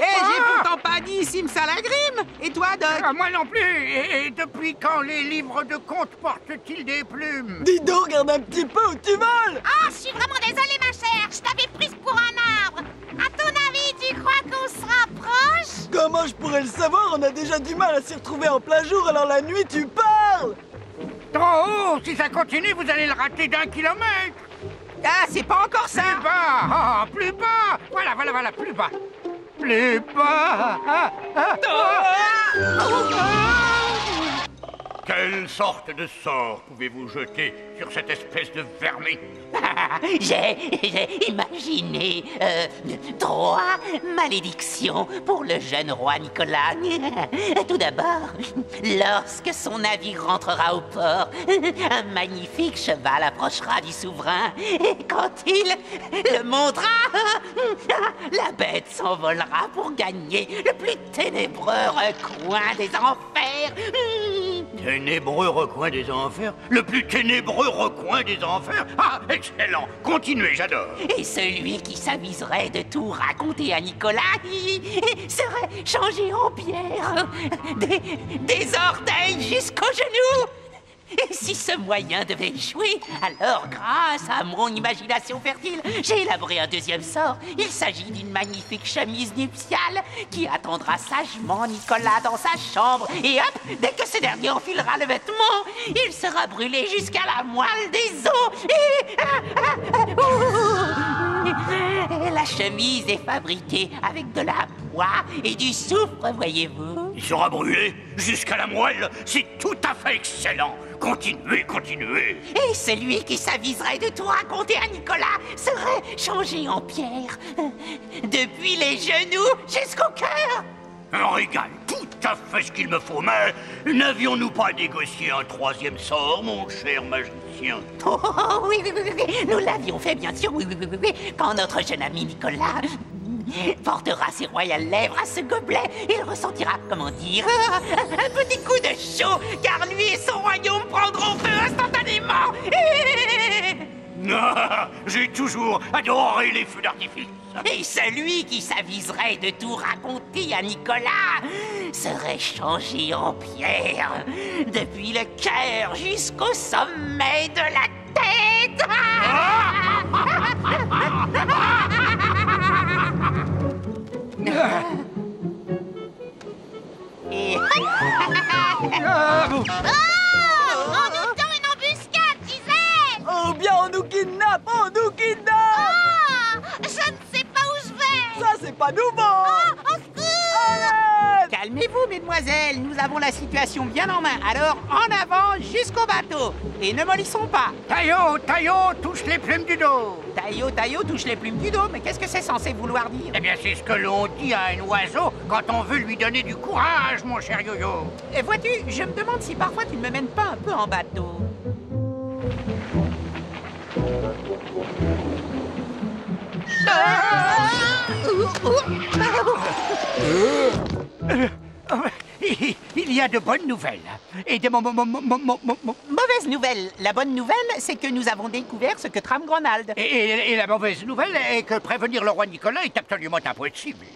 [SPEAKER 5] J'ai pourtant pas dit Simsalagrim. Et toi, Doc?
[SPEAKER 4] Moi non plus. Et depuis quand les livres de contes portent-ils des plumes?
[SPEAKER 13] Dis donc, regarde un petit peu où tu voles.
[SPEAKER 11] Ah, je suis vraiment désolée, ma chère. Je t'avais prise pour un arbre. À ton avis, tu crois qu'on se rapproche?
[SPEAKER 13] Comment je pourrais le savoir? On a déjà du mal à s'y retrouver en plein jour, alors la nuit, tu parles.
[SPEAKER 4] Trop haut. Si ça continue, vous allez le rater d'1 kilomètre.
[SPEAKER 5] Ah, c'est pas encore ça.
[SPEAKER 4] Plus bas. Oh, plus bas. Voilà, plus bas. Plus bas. Quelle sorte de sort pouvez-vous jeter sur cette espèce de vermine?
[SPEAKER 5] J'ai imaginé 3 malédictions pour le jeune roi Nicolas. Tout d'abord, lorsque son navire rentrera au port, un magnifique cheval approchera du souverain. Et quand il le montera, la bête s'envolera pour gagner le plus ténébreux recoin des enfers.
[SPEAKER 7] Ténébreux recoin des enfers? Le plus ténébreux recoin des enfers? Ah, excellent! Continuez, j'adore!
[SPEAKER 5] Et celui qui s'aviserait de tout raconter à Nicolas serait changé en pierre, des orteils jusqu'aux genoux. Et si ce moyen devait échouer, alors grâce à mon imagination fertile, j'ai élaboré un deuxième sort. Il s'agit d'une magnifique chemise nuptiale qui attendra sagement Nicolas dans sa chambre. Et hop, dès que ce dernier enfilera le vêtement, il sera brûlé jusqu'à la moelle des os. Et la chemise est fabriquée avec de la bois et du soufre, voyez-vous.
[SPEAKER 7] Il sera brûlé jusqu'à la moelle? C'est tout à fait excellent! Continuez, continuez!
[SPEAKER 5] Et celui qui s'aviserait de tout raconter à Nicolas serait changé en pierre, depuis les genoux jusqu'au cœur.
[SPEAKER 7] Un régal, tout à fait ce qu'il me faut, mais n'avions-nous pas négocié un 3e sort, mon cher magicien?
[SPEAKER 5] Oh, oui, nous l'avions fait, bien sûr, oui, quand notre jeune ami Nicolas portera ses royales lèvres à ce gobelet, il ressentira, comment dire, un petit coup de chaud, car lui et son royaume prendront feu instantanément.
[SPEAKER 7] J'ai toujours adoré les feux d'artifice.
[SPEAKER 5] Et celui qui s'aviserait de tout raconter à Nicolas serait changé en pierre, depuis le cœur jusqu'au sommet de la tête. Et...
[SPEAKER 11] On nous tend une embuscade, Gisèle!
[SPEAKER 13] Oh bien, on nous kidnappe!
[SPEAKER 11] Je ne sais pas où je vais!
[SPEAKER 13] Ça, c'est pas nouveau!
[SPEAKER 11] Au secours!
[SPEAKER 5] Calmez-vous, mesdemoiselles, nous avons la situation bien en main. Alors, en avant jusqu'au bateau. Et ne mollissons pas.
[SPEAKER 4] Taillot, touche les plumes du dos.
[SPEAKER 5] Taillot, touche les plumes du dos. Mais qu'est-ce que c'est censé vouloir dire?
[SPEAKER 4] Eh bien, c'est ce que l'on dit à un oiseau quand on veut lui donner du courage, mon cher Yo-Yo.
[SPEAKER 5] Et vois-tu, je me demande si parfois tu ne me mènes pas un peu en bateau.
[SPEAKER 4] Il y a de bonnes nouvelles. Et de
[SPEAKER 5] mauvaises nouvelles. La bonne nouvelle, c'est que nous avons découvert ce que trame Gronald.
[SPEAKER 4] Et la mauvaise nouvelle est que prévenir le roi Nicolas est absolument impossible.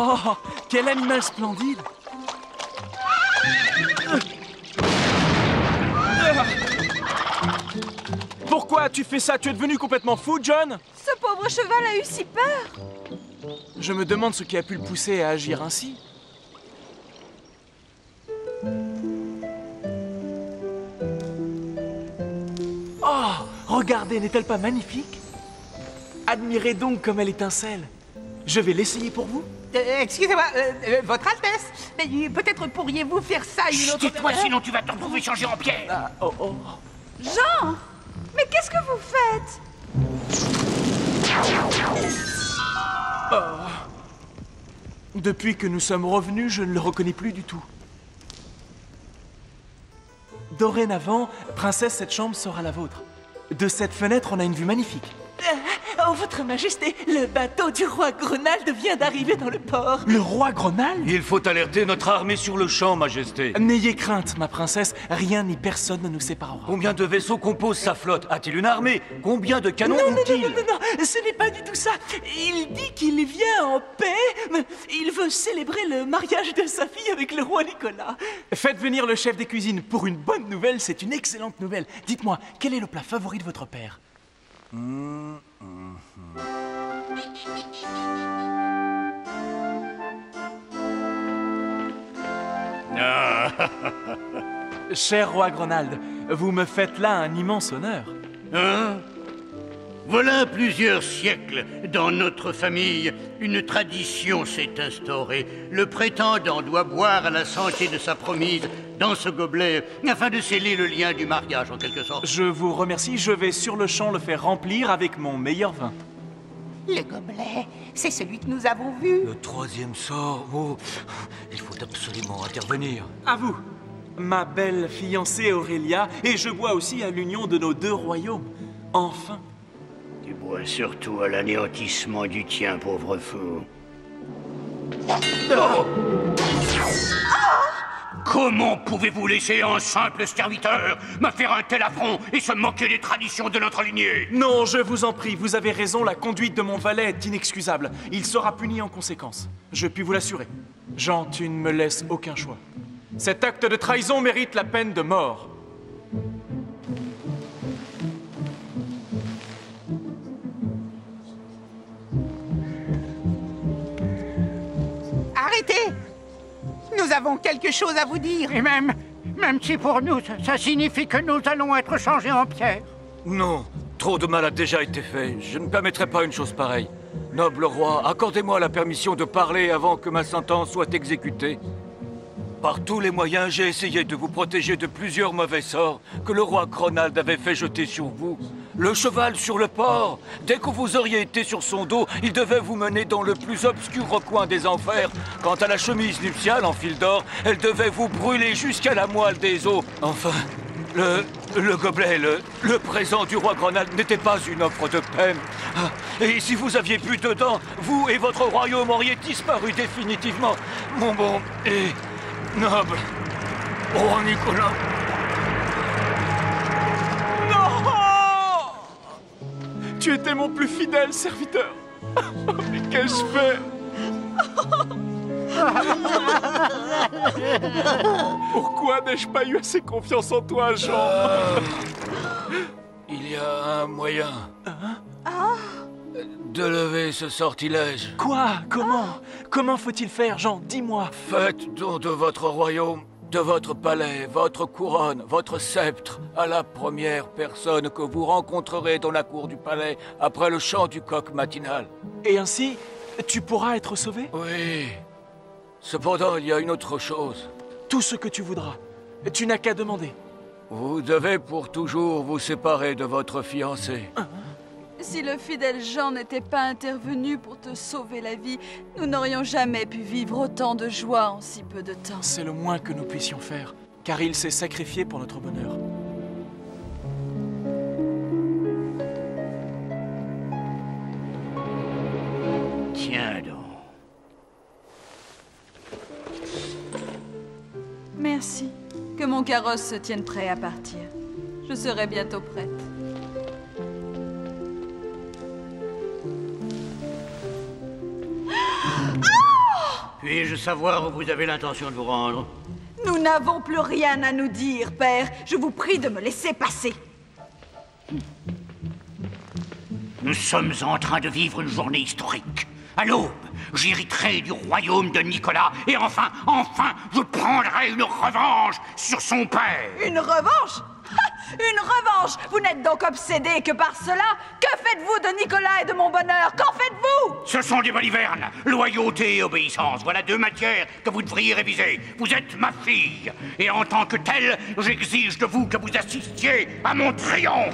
[SPEAKER 8] Oh, quel animal splendide! Pourquoi tu fais ça? Tu es devenu complètement fou, John?
[SPEAKER 3] Ce pauvre cheval a eu si peur.
[SPEAKER 8] Je me demande ce qui a pu le pousser à agir ainsi. Oh, regardez, n'est-elle pas magnifique? Admirez donc comme elle étincelle. Je vais l'essayer pour vous.
[SPEAKER 5] Excusez-moi, Votre Altesse, mais peut-être pourriez-vous faire ça une autre...
[SPEAKER 7] Tais-toi, sinon tu vas te retrouver changé en pierre.
[SPEAKER 8] Ah, oh, oh.
[SPEAKER 3] Jean! Mais qu'est-ce que vous faites?
[SPEAKER 8] Oh. Depuis que nous sommes revenus, je ne le reconnais plus du tout. Dorénavant, princesse, cette chambre sera la vôtre. De cette fenêtre, on a une vue magnifique.
[SPEAKER 10] Oh, Votre Majesté, le bateau du roi Gronald vient d'arriver dans le port.
[SPEAKER 8] Le roi Gronald?
[SPEAKER 12] Il faut alerter notre armée sur le champ, Majesté.
[SPEAKER 8] N'ayez crainte, ma princesse, rien ni personne ne nous séparera.
[SPEAKER 12] Combien de vaisseaux composent sa flotte? A-t-il une armée? Combien de canons ont-ils?
[SPEAKER 10] Non, ce n'est pas du tout ça. Il dit qu'il vient en paix, mais il veut célébrer le mariage de sa fille avec le roi Nicolas.
[SPEAKER 8] Faites venir le chef des cuisines. Pour une bonne nouvelle, c'est une excellente nouvelle. Dites-moi, quel est le plat favori de votre père? Cher roi Gronald, vous me faites là un immense honneur.
[SPEAKER 4] Hein? Voilà plusieurs siècles, dans notre famille, une tradition s'est instaurée. Le prétendant doit boire à la santé de sa promise dans ce gobelet, afin de sceller le lien du mariage, en quelque sorte.
[SPEAKER 8] Je vous remercie, je vais sur le champ le faire remplir avec mon meilleur vin.
[SPEAKER 5] Le gobelet, c'est celui que nous avons vu.
[SPEAKER 12] Le troisième sort, oh, il faut absolument intervenir.
[SPEAKER 8] À vous, ma belle fiancée Aurélia, et je bois aussi à l'union de nos deux royaumes. Enfin.
[SPEAKER 4] Tu bois surtout à l'anéantissement du tien, pauvre fou. Oh! Comment pouvez-vous laisser un simple serviteur me faire un tel affront et se moquer des traditions de notre lignée?
[SPEAKER 8] Non, je vous en prie, vous avez raison, la conduite de mon valet est inexcusable. Il sera puni en conséquence. Je puis vous l'assurer. Jean, tu ne me laisses aucun choix. Cet acte de trahison mérite la peine de mort.
[SPEAKER 5] Arrêtez! Nous avons quelque chose à vous dire.
[SPEAKER 4] Et même si pour nous, ça signifie que nous allons être changés en pierre.
[SPEAKER 12] Non, trop de mal a déjà été fait. Je ne permettrai pas une chose pareille. Noble roi, accordez-moi la permission de parler avant que ma sentence soit exécutée. Par tous les moyens, j'ai essayé de vous protéger de plusieurs mauvais sorts que le roi Gronald avait fait jeter sur vous. Le cheval sur le port, dès que vous auriez été sur son dos, il devait vous mener dans le plus obscur recoin des enfers. Quant à la chemise nuptiale en fil d'or, elle devait vous brûler jusqu'à la moelle des os. Enfin, le gobelet, le présent du roi Gronald n'était pas une offre de peine. Et si vous aviez bu dedans, vous et votre royaume auriez disparu définitivement. Mon bon et noble roi Nicolas.
[SPEAKER 8] Tu étais mon plus fidèle serviteur. Mais qu'ai-je fait? Pourquoi n'ai-je pas eu assez confiance en toi, Jean?
[SPEAKER 12] Il y a un moyen de lever ce sortilège.
[SPEAKER 8] Quoi? Comment? Comment faut-il faire, Jean? Dis-moi.
[SPEAKER 12] Faites don de votre royaume, de votre palais, votre couronne, votre sceptre, à la première personne que vous rencontrerez dans la cour du palais après le chant du coq matinal.
[SPEAKER 8] Et ainsi, tu pourras être sauvé?
[SPEAKER 12] Oui. Cependant, il y a une autre chose.
[SPEAKER 8] Tout ce que tu voudras. Tu n'as qu'à demander.
[SPEAKER 12] Vous devez pour toujours vous séparer de votre fiancé.
[SPEAKER 3] Si le fidèle Jean n'était pas intervenu pour te sauver la vie, nous n'aurions jamais pu vivre autant de joie en si peu de temps.
[SPEAKER 8] C'est le moins que nous puissions faire, car il s'est sacrifié pour notre bonheur.
[SPEAKER 4] Tiens donc.
[SPEAKER 3] Merci. Que mon carrosse se tienne prêt à partir. Je serai bientôt prête. Oh!
[SPEAKER 7] Puis-je savoir où vous avez l'intention de vous rendre?
[SPEAKER 3] Nous n'avons plus rien à nous dire, père. Je vous prie de me laisser passer.
[SPEAKER 7] Nous sommes en train de vivre une journée historique. À l'aube, j'hériterai du royaume de Nicolas et enfin, je prendrai une revanche sur son père.
[SPEAKER 3] Une revanche? Une revanche! Vous n'êtes donc obsédé que par cela? Que faites-vous de Nicolas et de mon bonheur? Qu'en faites-vous?
[SPEAKER 7] Ce sont des balivernes. Loyauté et obéissance, voilà deux matières que vous devriez réviser. Vous êtes ma fille, et en tant que telle, j'exige de vous que vous assistiez à mon triomphe.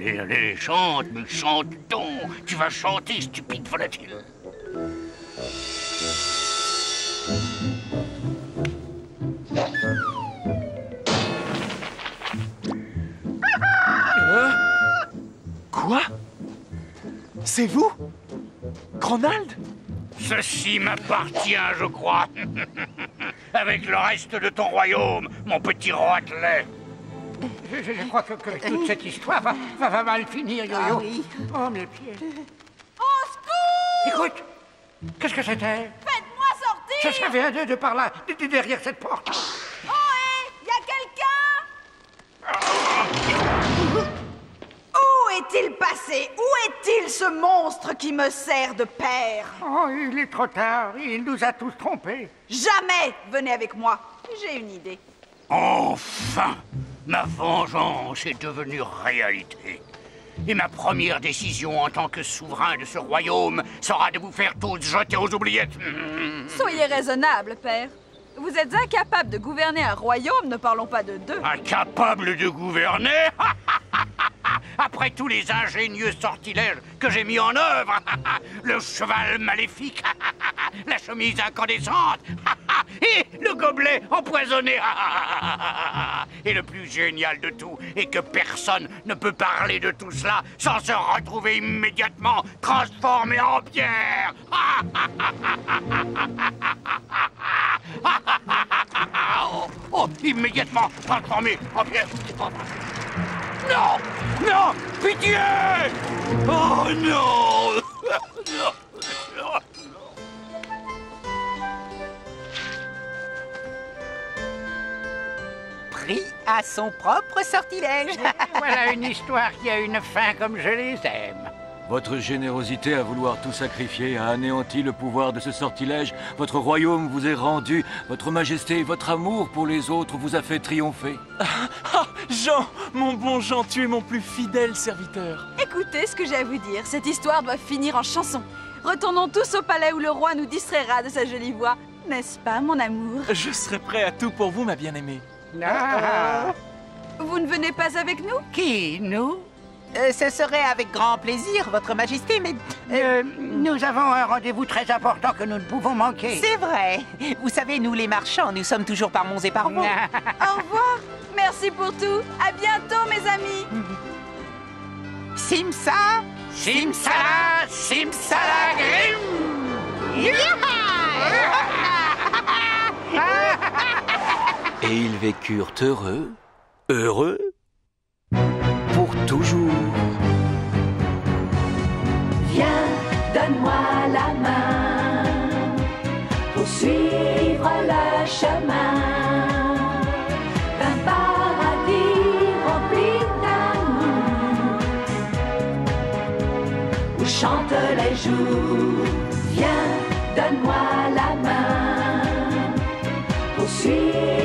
[SPEAKER 7] Allez, chante, mais chante donc. Tu vas chanter, stupide volatile.
[SPEAKER 8] Quoi? C'est vous? Gronald?
[SPEAKER 7] Ceci m'appartient, je crois. Avec le reste de ton royaume, mon petit roitelet.
[SPEAKER 4] Je crois que toute cette histoire va mal finir, Yo-Yo.
[SPEAKER 5] Ah oui.
[SPEAKER 4] Oh, mes pieds.
[SPEAKER 3] Au secours!
[SPEAKER 4] Écoute, qu'est-ce que c'était?
[SPEAKER 3] Faites-moi sortir!
[SPEAKER 4] Ça vient de par là, derrière cette porte.
[SPEAKER 3] Oh, hé! Y a quelqu'un? Où est-il passé? Où est-il, ce monstre qui me sert de père?
[SPEAKER 4] Oh, il est trop tard. Il nous a tous trompés.
[SPEAKER 3] Jamais! Venez avec moi. J'ai une idée.
[SPEAKER 7] Enfin! Ma vengeance est devenue réalité. Et ma première décision en tant que souverain de ce royaume sera de vous faire tous jeter aux oubliettes.
[SPEAKER 3] Soyez raisonnable, père. Vous êtes incapable de gouverner un royaume, ne parlons pas de deux.
[SPEAKER 7] Incapable de gouverner? Après tous les ingénieux sortilèges que j'ai mis en œuvre, le cheval maléfique, la chemise incandescente, et le gobelet empoisonné. Et le plus génial de tout est que personne ne peut parler de tout cela sans se retrouver immédiatement transformé en pierre. Immédiatement transformé en pierre. Non! Non! Pitié! Oh non!
[SPEAKER 5] Pris à son propre sortilège.
[SPEAKER 4] Voilà une histoire qui a une fin comme je les aime.
[SPEAKER 12] Votre générosité à vouloir tout sacrifier a anéanti le pouvoir de ce sortilège. Votre royaume vous est rendu. Votre majesté, votre amour pour les autres vous a fait triompher.
[SPEAKER 8] Ah, Jean, mon bon Jean, tu es mon plus fidèle serviteur.
[SPEAKER 3] Écoutez ce que j'ai à vous dire. Cette histoire doit finir en chanson. Retournons tous au palais où le roi nous distraira de sa jolie voix. N'est-ce pas, mon amour?
[SPEAKER 8] Je serai prêt à tout pour vous, ma bien-aimée.
[SPEAKER 3] Vous ne venez pas avec nous?
[SPEAKER 4] Qui, nous?
[SPEAKER 5] Ce serait avec grand plaisir, votre majesté, mais...
[SPEAKER 4] Nous avons un rendez-vous très important que nous ne pouvons manquer.
[SPEAKER 5] C'est vrai. Vous savez, nous les marchands, nous sommes toujours par monts et par vaux.
[SPEAKER 3] Au revoir. Merci pour tout. À bientôt, mes amis.
[SPEAKER 5] Simsa,
[SPEAKER 7] Simsala, Simsala, Grim!
[SPEAKER 12] Et ils vécurent heureux, pour toujours.
[SPEAKER 9] Viens, donne-moi la main pour suivre le chemin d'un paradis rempli d'amour où chantent les jours. Viens, donne-moi la main pour suivre